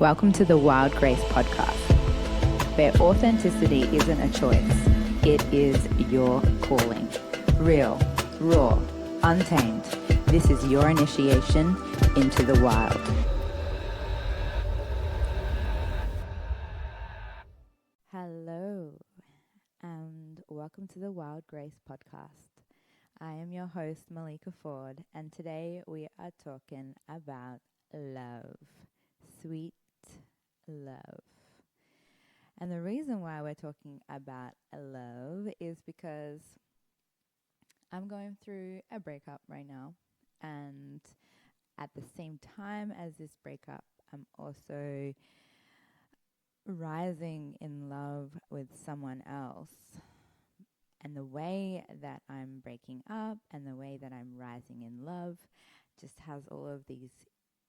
Welcome to the Wild Grace podcast, where authenticity isn't a choice, it is your calling. Real, raw, untamed. This is your initiation into the wild. Hello, and welcome to the Wild Grace podcast. I am your host, Malika Ford, and today we are talking about love. Sweet love. And the reason why we're talking about love is because I'm going through a breakup right now, and at the same time as this breakup, I'm also rising in love with someone else. And the way that I'm breaking up and the way that I'm rising in love just has all of these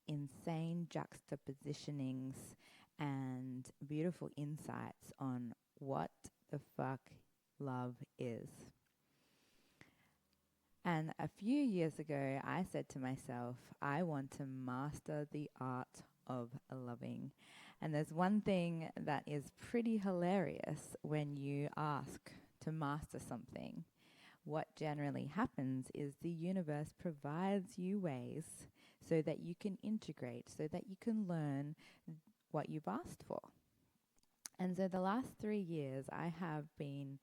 insane juxtapositionings and beautiful insights on what the fuck love is. And a few years ago, I said to myself, I want to master the art of loving. And there's one thing that is pretty hilarious when you ask to master something. What generally happens is the universe provides you ways so that you can integrate, so that you can learn what you've asked for. And so the last 3 years, I have been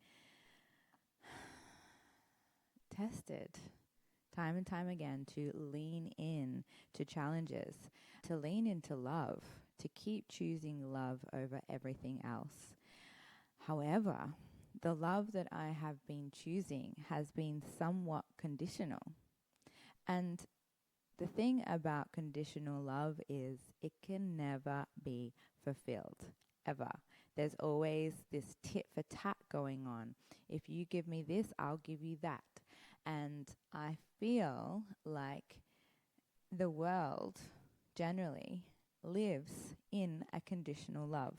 tested time and time again to lean in to challenges, to lean into love, to keep choosing love over everything else. However, the love that I have been choosing has been somewhat conditional. And the thing about conditional love is it can never be fulfilled, ever. There's always this tit for tat going on. If you give me this, I'll give you that. And I feel like the world generally lives in a conditional love.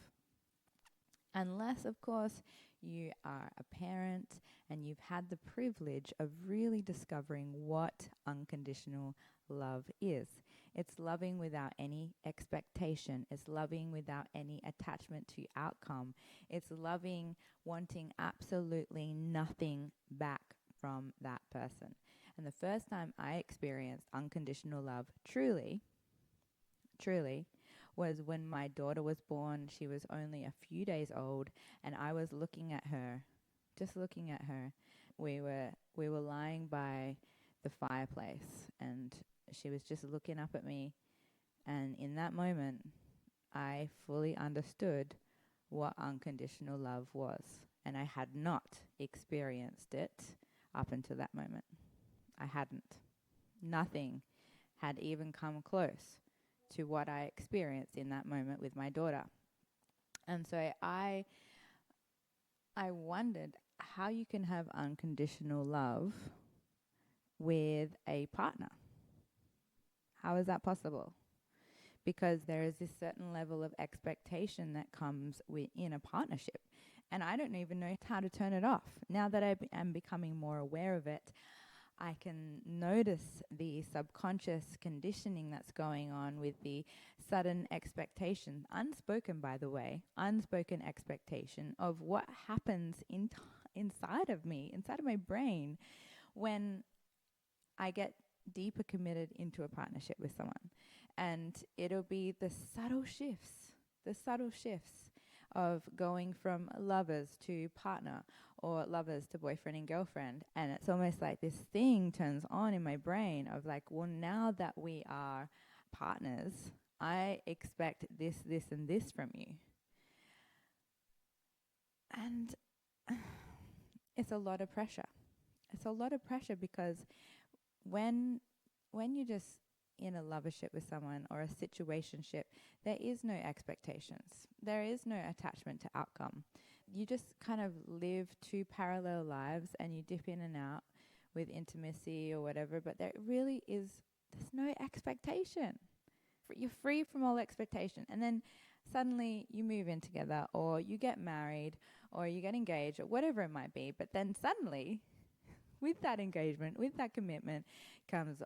Unless, of course, you are a parent and you've had the privilege of really discovering what unconditional love is. It's loving without any expectation. It's loving without any attachment to outcome. It's loving, wanting absolutely nothing back from that person. And the first time I experienced unconditional love truly, was when my daughter was born. She was only a few days old, and I was looking at her, just looking at her. We were lying by the fireplace, and she was just looking up at me. And in that moment, I fully understood what unconditional love was, and I had not experienced it up until that moment. I hadn't. Nothing had even come close to what I experienced in that moment with my daughter. And so I wondered how you can have unconditional love with a partner. How is that possible? Because there is this certain level of expectation that comes within a partnership. And I don't even know how to turn it off. Now that I am becoming more aware of it, I can notice the subconscious conditioning that's going on with the sudden expectation, unspoken by the way, unspoken expectation of what happens inside of me, inside of my brain, when I get deeper committed into a partnership with someone. And it'll be the subtle shifts of going from lovers to partner or lovers to boyfriend and girlfriend. And it's almost like this thing turns on in my brain of like, well, now that we are partners, I expect this, and this from you. And it's a lot of pressure. It's a lot of pressure because when you're just in a lovership with someone or a situationship, there is no expectations. There is no attachment to outcome. You just kind of live two parallel lives and you dip in and out with intimacy or whatever, but there's no expectation. You're free from all expectation. And then suddenly you move in together or you get married or you get engaged or whatever it might be. But then suddenly with that engagement, with that commitment comes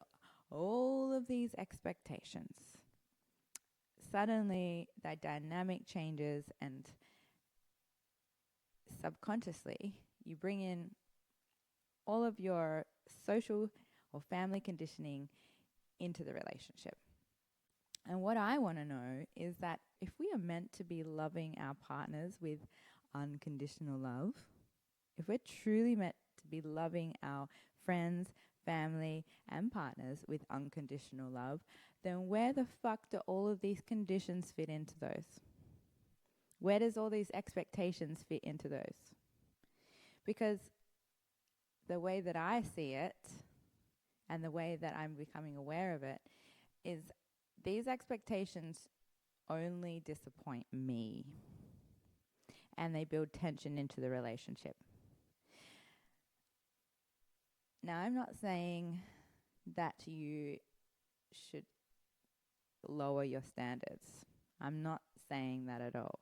all of these expectations. suddenly that dynamic changes, and subconsciously you bring in all of your social or family conditioning into the relationship. And what I want to know is that if we are meant to be loving our partners with unconditional love, if we're truly meant to be loving our friends, family, and partners with unconditional love, then where the fuck do all of these conditions fit into those? Where does all these expectations fit into those? Because the way that I see it, and the way that I'm becoming aware of it, is these expectations only disappoint me, and they build tension into the relationship. Now, I'm not saying that you should lower your standards. I'm not saying that at all.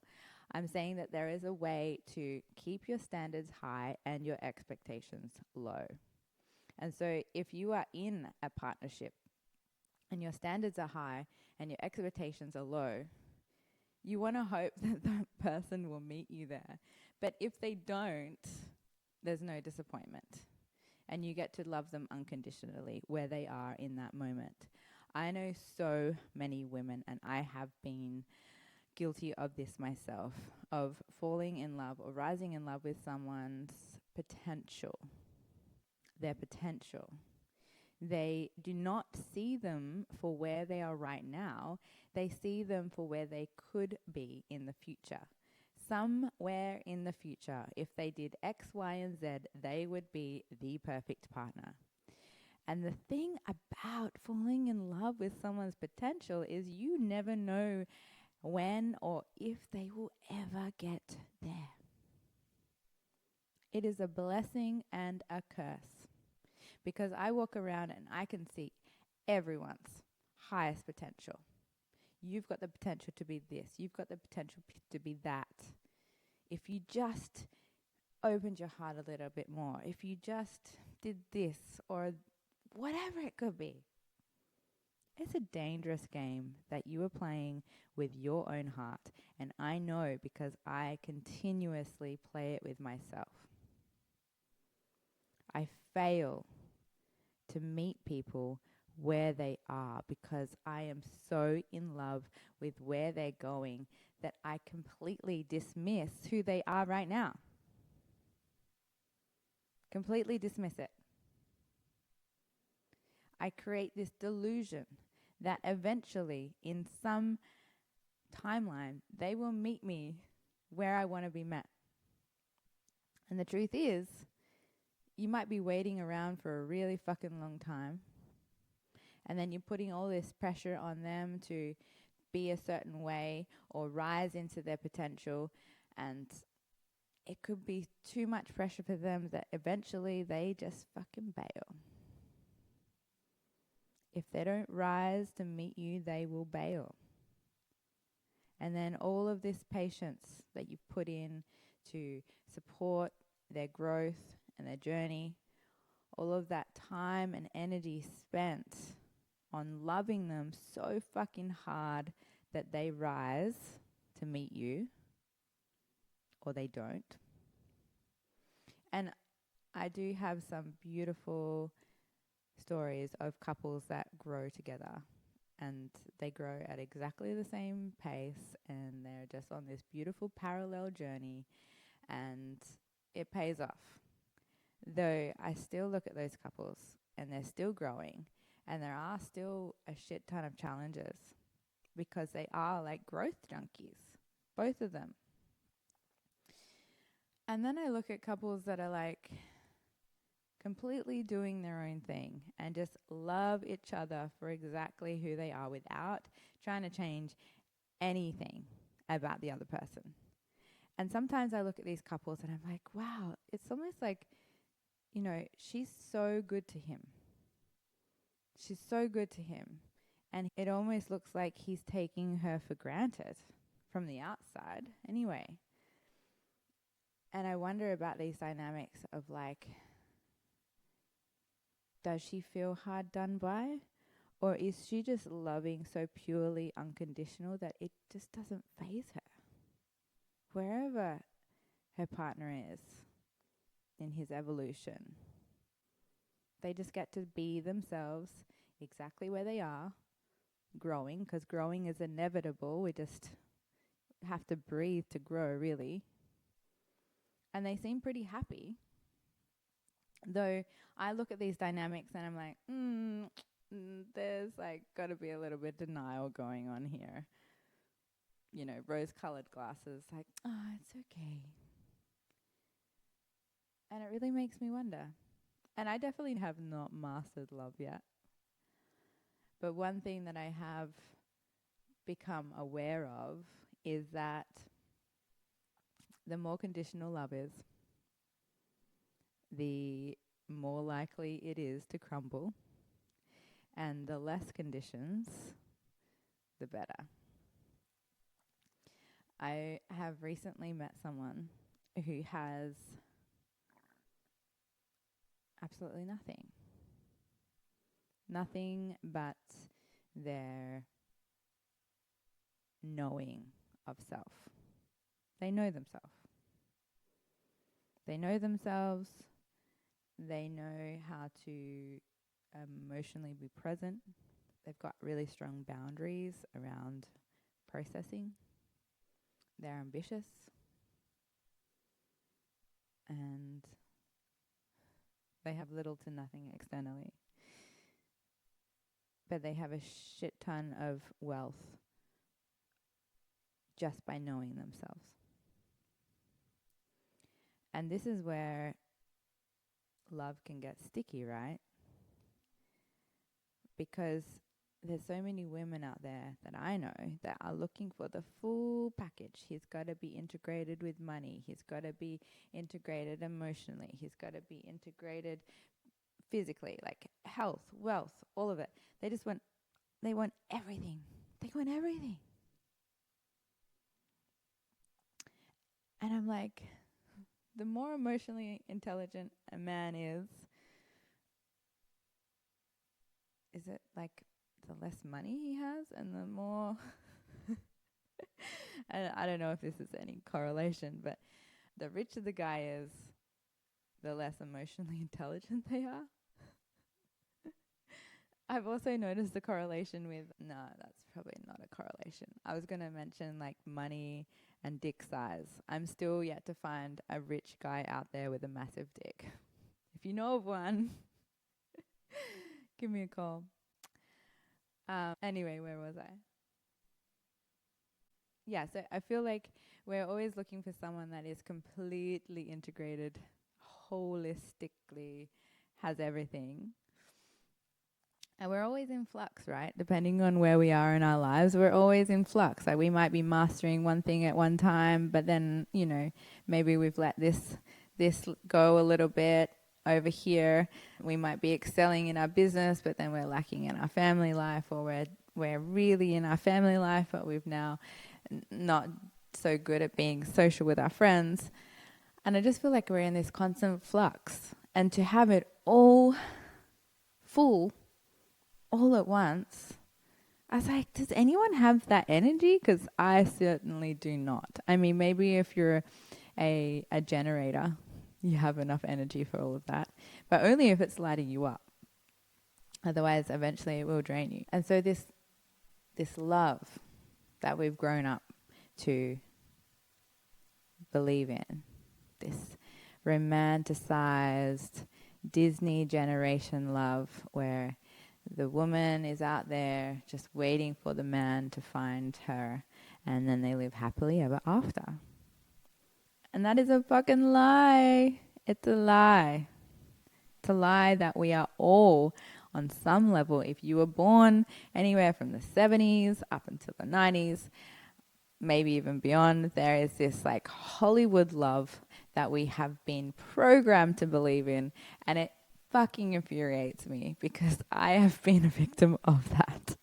I'm saying that there is a way to keep your standards high and your expectations low. And so if you are in a partnership and your standards are high and your expectations are low, you want to hope that that person will meet you there. But if they don't, there's no disappointment. And you get to love them unconditionally where they are in that moment. I know so many women, and I have been guilty of this myself, of falling in love or rising in love with someone's potential, their potential. They do not see them for where they are right now. They see them for where they could be in the future. Somewhere in the future, if they did X, Y, and Z, they would be the perfect partner. And the thing about falling in love with someone's potential is you never know when or if they will ever get there. It is a blessing and a curse, because I walk around and I can see everyone's highest potential. You've got the potential to be this. You've got the potential to be that. If you just opened your heart a little bit more, if you just did this or whatever it could be. It's a dangerous game that you are playing with your own heart. And I know because I continuously play it with myself. I fail to meet people where they are because I am so in love with where they're going that I completely dismiss who they are right now. Completely dismiss it. I create this delusion that eventually, in some timeline, they will meet me where I want to be met. And the truth is, you might be waiting around for a really fucking long time. And then you're putting all this pressure on them to be a certain way or rise into their potential. And it could be too much pressure for them that eventually they just fucking bail. If they don't rise to meet you, they will bail. And then all of this patience that you've put in to support their growth and their journey, all of that time and energy spent on loving them so fucking hard that they rise to meet you, or they don't. And I do have some beautiful stories of couples that grow together, and they grow at exactly the same pace, and they're just on this beautiful parallel journey, and it pays off. Though I still look at those couples and they're still growing, and there are still a shit ton of challenges because they are like growth junkies, both of them. And then I look at couples that are like completely doing their own thing and just love each other for exactly who they are without trying to change anything about the other person. And sometimes I look at these couples and I'm like, wow, it's almost like, you know, she's so good to him. She's so good to him. And it almost looks like he's taking her for granted from the outside anyway. And I wonder about these dynamics of like, does she feel hard done by? Or is she just loving so purely unconditional that it just doesn't faze her? Wherever her partner is in his evolution, they just get to be themselves exactly where they are, growing, because growing is inevitable. We just have to breathe to grow, really. And they seem pretty happy. Though I look at these dynamics and I'm like, there's like got to be a little bit of denial going on here. You know, rose-colored glasses, like, it's okay. And it really makes me wonder. And I definitely have not mastered love yet. But one thing that I have become aware of is that the more conditional love is, the more likely it is to crumble. And the less conditions, the better. I have recently met someone who has absolutely nothing. Nothing but their knowing of self. They know themselves. They know themselves. They know how to emotionally be present. They've got really strong boundaries around processing. They're ambitious. And they have little to nothing externally. But they have a shit ton of wealth just by knowing themselves. And this is where love can get sticky, right? Because there's so many women out there that I know that are looking for the full package. He's got to be integrated with money. He's got to be integrated emotionally. He's got to be integrated physically, like health, wealth, all of it. They want everything. They want everything. And I'm like, the more emotionally intelligent a man is it like the less money he has and the more and I don't know if this is any correlation, but the richer the guy is, the less emotionally intelligent they are. I've also noticed the correlation with, that's probably not a correlation. I was going to mention like money and dick size. I'm still yet to find a rich guy out there with a massive dick. If you know of one, give me a call. Anyway, where was I? Yeah, so I feel like we're always looking for someone that is completely integrated, holistically, has everything. And we're always in flux, right? Depending on where we are in our lives, we're always in flux. Like we might be mastering one thing at one time, but then, maybe we've let this go a little bit over here. We might be excelling in our business, but then we're lacking in our family life, or we're really in our family life, but we've now not so good at being social with our friends. And I just feel like we're in this constant flux. And to have it all full all at once, I was like, does anyone have that energy? Because I certainly do not. I mean, maybe if you're a generator, you have enough energy for all of that, but only if it's lighting you up. Otherwise, eventually it will drain you. And so this love that we've grown up to believe in, this romanticized Disney generation love where the woman is out there just waiting for the man to find her, and then they live happily ever after. And that is a fucking lie. It's a lie. It's a lie that we are all, on some level, if you were born anywhere from the 70s up until the 90s, maybe even beyond, there is this like Hollywood love that we have been programmed to believe in, and it fucking infuriates me because I have been a victim of that.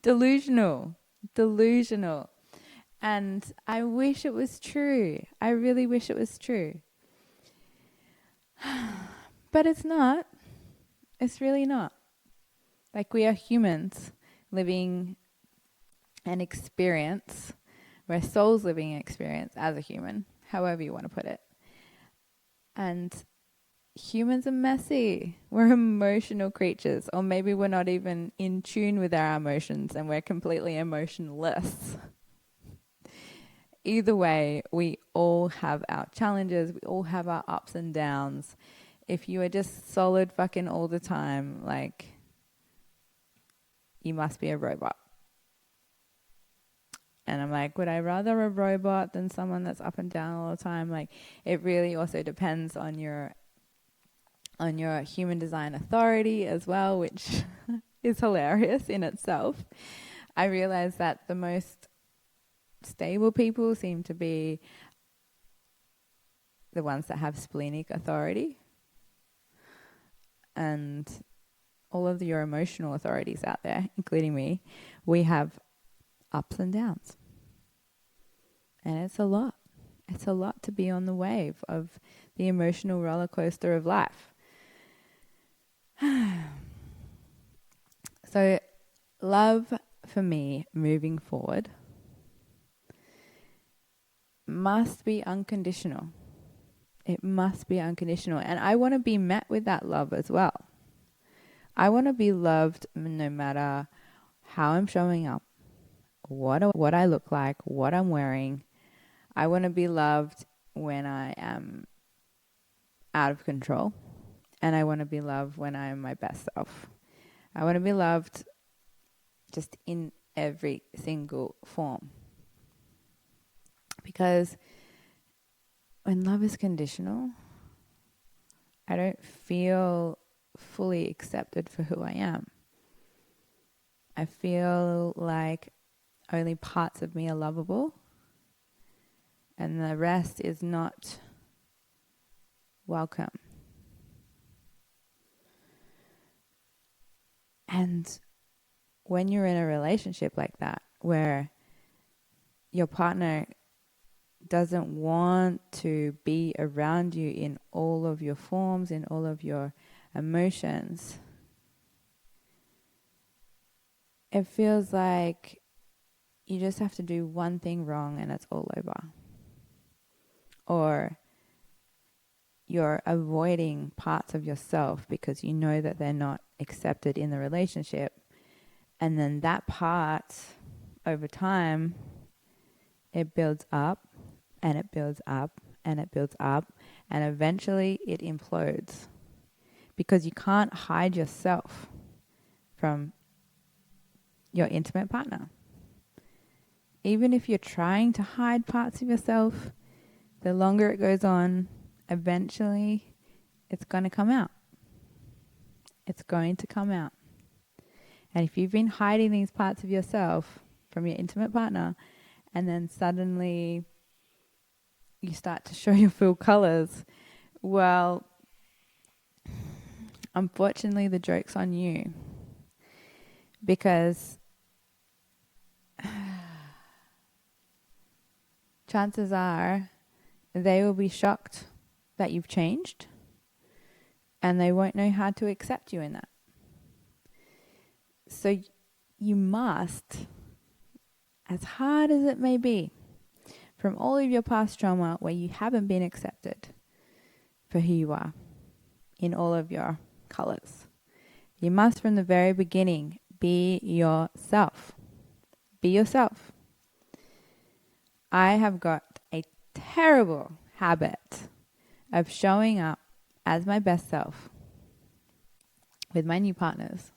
Delusional. And I wish it was true. I really wish it was true. But it's not. It's really not. Like, we are humans living an experience. We're souls living an experience as a human, however you want to put it. And humans are messy. We're emotional creatures, or maybe we're not even in tune with our emotions and we're completely emotionless. Either way, we all have our challenges, we all have our ups and downs. If you are just solid fucking all the time, like, you must be a robot. And I'm like, would I rather a robot than someone that's up and down all the time? Like, it really also depends on your human design authority as well, which is hilarious in itself. I realize that the most stable people seem to be the ones that have splenic authority. And all of your emotional authorities out there, including me, we have ups and downs. And it's a lot. It's a lot to be on the wave of the emotional roller coaster of life. So, love for me moving forward must be unconditional. It must be unconditional. And I want to be met with that love as well. I want to be loved no matter how I'm showing up, what I look like, what I'm wearing. I want to be loved when I am out of control. And I want to be loved when I am my best self. I want to be loved just in every single form. Because when love is conditional, I don't feel fully accepted for who I am. I feel like only parts of me are lovable and the rest is not welcome. And when you're in a relationship like that, where your partner doesn't want to be around you in all of your forms, in all of your emotions, it feels like you just have to do one thing wrong and it's all over. Or you're avoiding parts of yourself because you know that they're not accepted in the relationship. And then that part, over time, it builds up and it builds up and it builds up. And eventually it implodes. Because you can't hide yourself from your intimate partner. Even if you're trying to hide parts of yourself, the longer it goes on, eventually it's going to come out. It's going to come out. And if you've been hiding these parts of yourself from your intimate partner, and then suddenly you start to show your full colors, well, unfortunately the joke's on you. Because chances are they will be shocked that you've changed and they won't know how to accept you in that. So you must, as hard as it may be, from all of your past trauma where you haven't been accepted for who you are in all of your colors, you must from the very beginning be yourself. Be yourself. I have got a terrible habit of showing up as my best self with my new partners.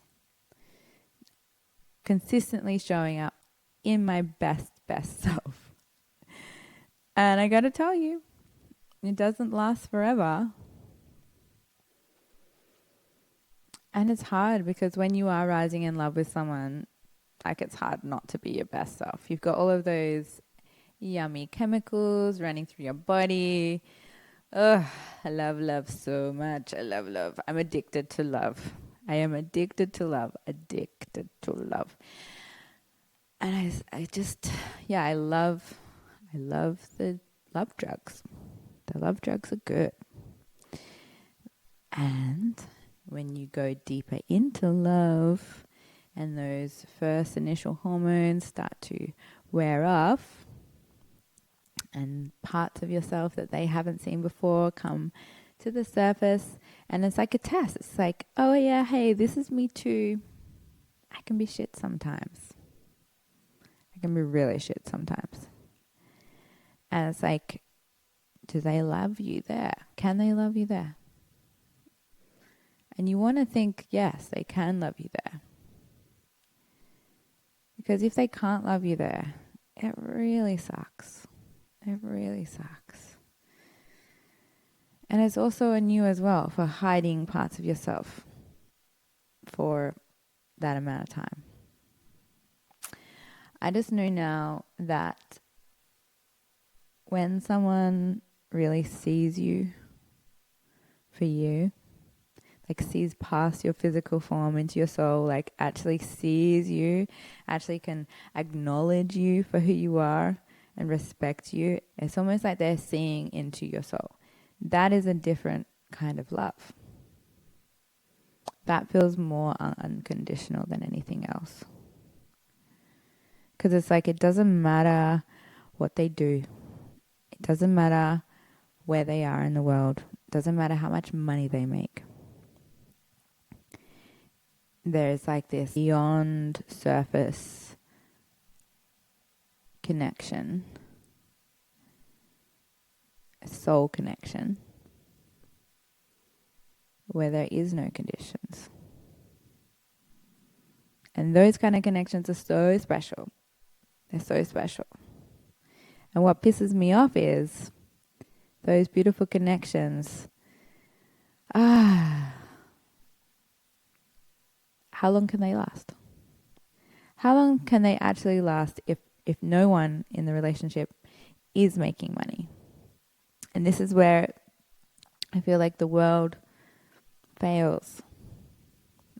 Consistently showing up in my best self. And I got to tell you, it doesn't last forever. And it's hard because when you are rising in love with someone, like, it's hard not to be your best self. You've got all of those yummy chemicals running through your body. Ugh, I love love so much. I love love. I'm addicted to love. I am addicted to love. Addicted to love. And I just, yeah, I love the love drugs. The love drugs are good. And when you go deeper into love, and those first initial hormones start to wear off, and parts of yourself that they haven't seen before come to the surface, and it's like a test. It's like, oh yeah, hey, this is me too. I can be shit sometimes. I can be really shit sometimes. And it's like, do they love you there? Can they love you there? And you want to think, yes, they can love you there. Because if they can't love you there, it really sucks. It really sucks. And it's also on you as well for hiding parts of yourself for that amount of time. I just know now that when someone really sees you for you, like sees past your physical form into your soul, like actually sees you, actually can acknowledge you for who you are and respect you, it's almost like they're seeing into your soul. That is a different kind of love. That feels more unconditional than anything else. Because it's like, it doesn't matter what they do. It doesn't matter where they are in the world. It doesn't matter how much money they make. There's like this beyond surface connection, a soul connection, where there is no conditions. And those kind of connections are so special. They're so special. And what pisses me off is those beautiful connections. How long can they last? How long can they actually last if no one in the relationship is making money? And this is where I feel like the world fails.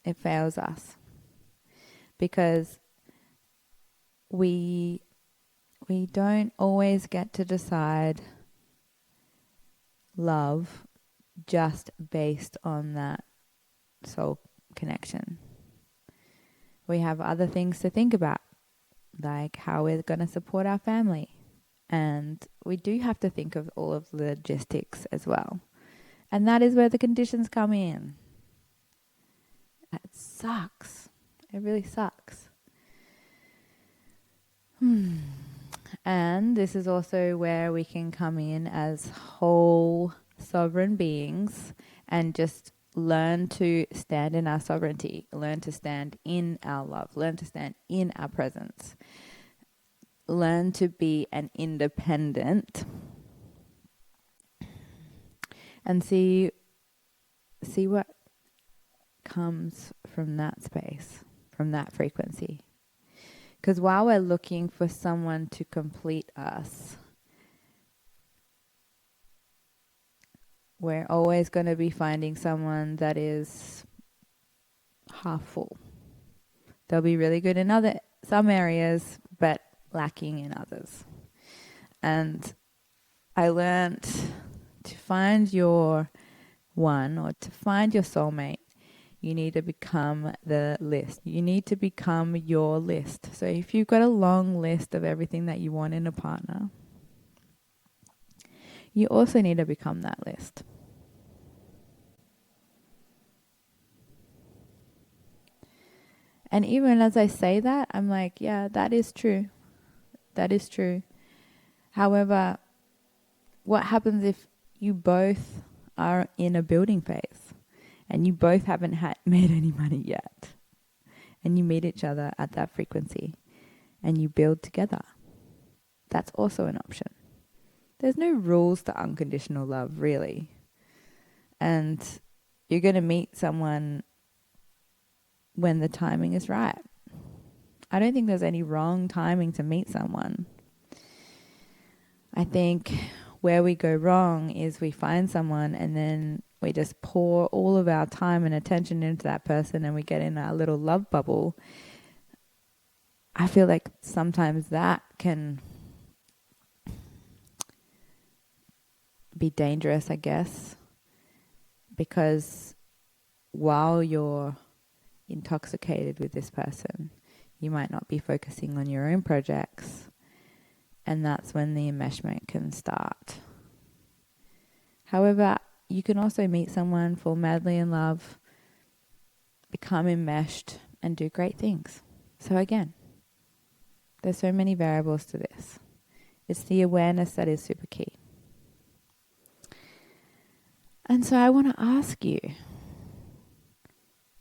It fails us. Because we don't always get to decide love just based on that soul connection. We have other things to think about, like how we're going to support our family. And we do have to think of all of the logistics as well. And that is where the conditions come in. It sucks. It really sucks. And this is also where we can come in as whole sovereign beings and just learn to stand in our sovereignty, learn to stand in our love, learn to stand in our presence, learn to be an independent, and see what comes from that space, from that frequency. Because while we're looking for someone to complete us, we're always going to be finding someone that is half full. They'll be really good in some areas, but lacking in others. And I learned to find your one, or to find your soulmate, you need to become the list. You need to become your list. So if you've got a long list of everything that you want in a partner, you also need to become that list. And even as I say that, I'm like, yeah, that is true. That is true. However, what happens if you both are in a building phase and you both haven't made any money yet, and you meet each other at that frequency and you build together? That's also an option. There's no rules to unconditional love, really. And you're going to meet someone when the timing is right. I don't think there's any wrong timing to meet someone. I think where we go wrong is we find someone and then we just pour all of our time and attention into that person and we get in our little love bubble. I feel like sometimes that can be dangerous, I guess, because while you're intoxicated with this person. You might not be focusing on your own projects. And that's when the enmeshment can start. However, you can also meet someone, fall madly in love, become enmeshed, and do great things. So again, there's so many variables to this. It's the awareness that is super key. And so I want to ask you,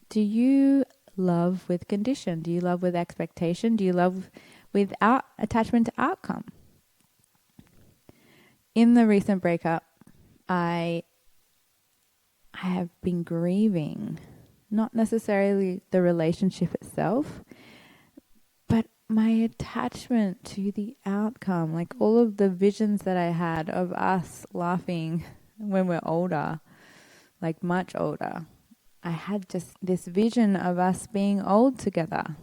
do you love with condition? Do you love with expectation? Do you love without attachment to outcome? In the recent breakup, I have been grieving, not necessarily the relationship itself, but my attachment to the outcome, like all of the visions that I had of us laughing when we're older, like much older. I had just this vision of us being old together.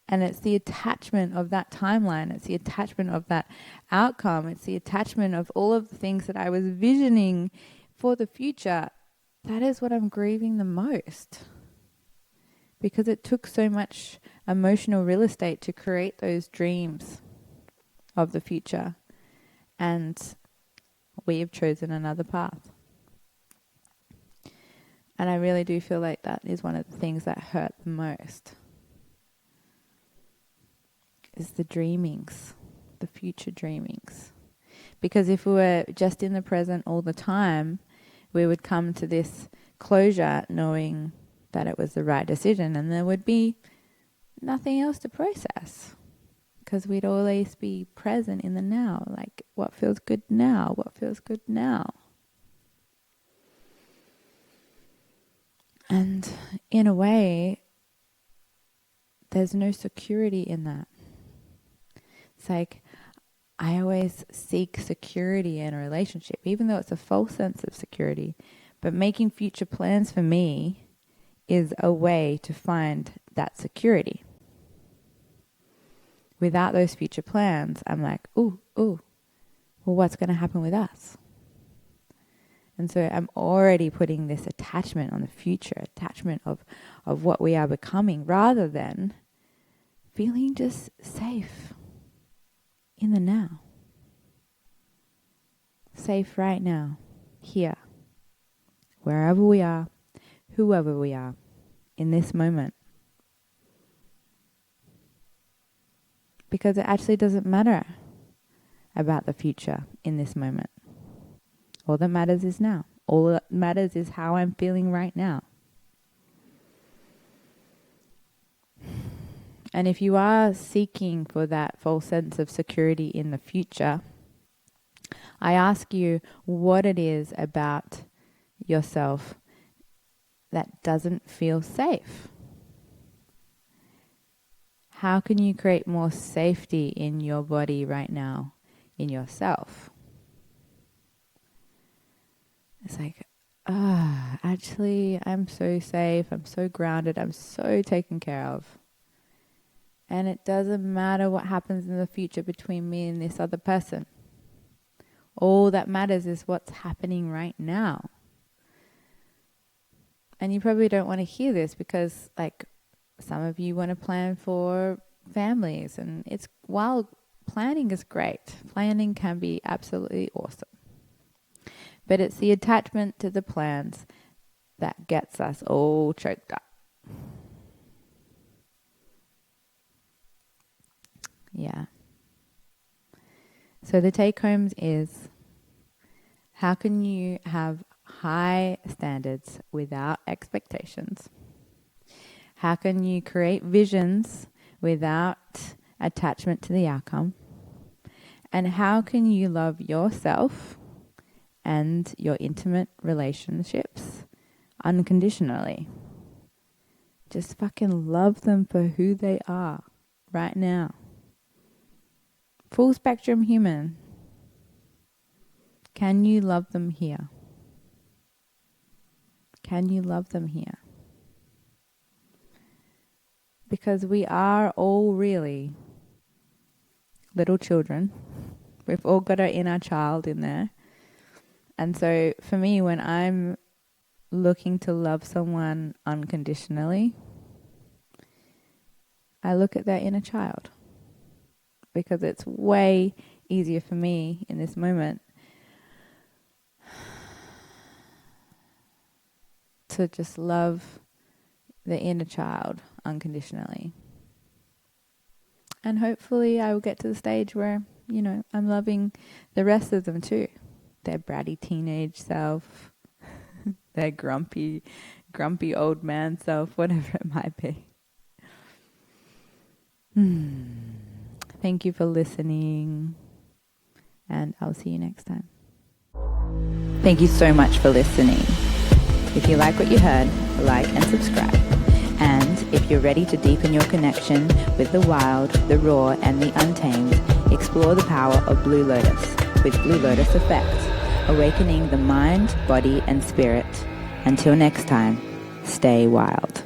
And it's the attachment of that timeline. It's the attachment of that outcome. It's the attachment of all of the things that I was visioning for the future. That is what I'm grieving the most. Because it took so much emotional real estate to create those dreams of the future. And we have chosen another path. And I really do feel like that is one of the things that hurt the most. Is the dreamings, the future dreamings. Because if we were just in the present all the time, we would come to this closure knowing that it was the right decision, and there would be nothing else to process. Because we'd always be present in the now, like what feels good now, what feels good now. And in a way, there's no security in that. It's like, I always seek security in a relationship, even though it's a false sense of security. But making future plans for me is a way to find that security. Without those future plans, I'm like, well, what's going to happen with us? And so I'm already putting this attachment on the future, attachment of what we are becoming, rather than feeling just safe in the now. Safe right now, here, wherever we are, whoever we are, in this moment. Because it actually doesn't matter about the future in this moment. All that matters is now. All that matters is how I'm feeling right now. And if you are seeking for that false sense of security in the future, I ask you what it is about yourself that doesn't feel safe. How can you create more safety in your body right now, in yourself? It's like, actually, I'm so safe, I'm so grounded, I'm so taken care of. And it doesn't matter what happens in the future between me and this other person. All that matters is what's happening right now. And you probably don't want to hear this because, like, some of you want to plan for families. And while planning is great, planning can be absolutely awesome. But it's the attachment to the plans that gets us all choked up. Yeah. So the take homes is, how can you have high standards without expectations? How can you create visions without attachment to the outcome? And how can you love yourself and your intimate relationships unconditionally? Just fucking love them for who they are right now. Full spectrum human. Can you love them here? Can you love them here? Because we are all really little children. We've all got our inner child in there. And so for me, when I'm looking to love someone unconditionally, I look at their inner child, because it's way easier for me in this moment to just love the inner child unconditionally. And hopefully I will get to the stage where, I'm loving the rest of them too. Their bratty teenage self, their grumpy old man self, whatever it might be. Thank you for listening, and I'll see you next time. Thank you so much for listening. If you like what you heard, like and subscribe. And if you're ready to deepen your connection with the wild, the raw, and the untamed, explore the power of Blue Lotus with Blue Lotus Effect, awakening the mind, body, and spirit. Until next time, stay wild.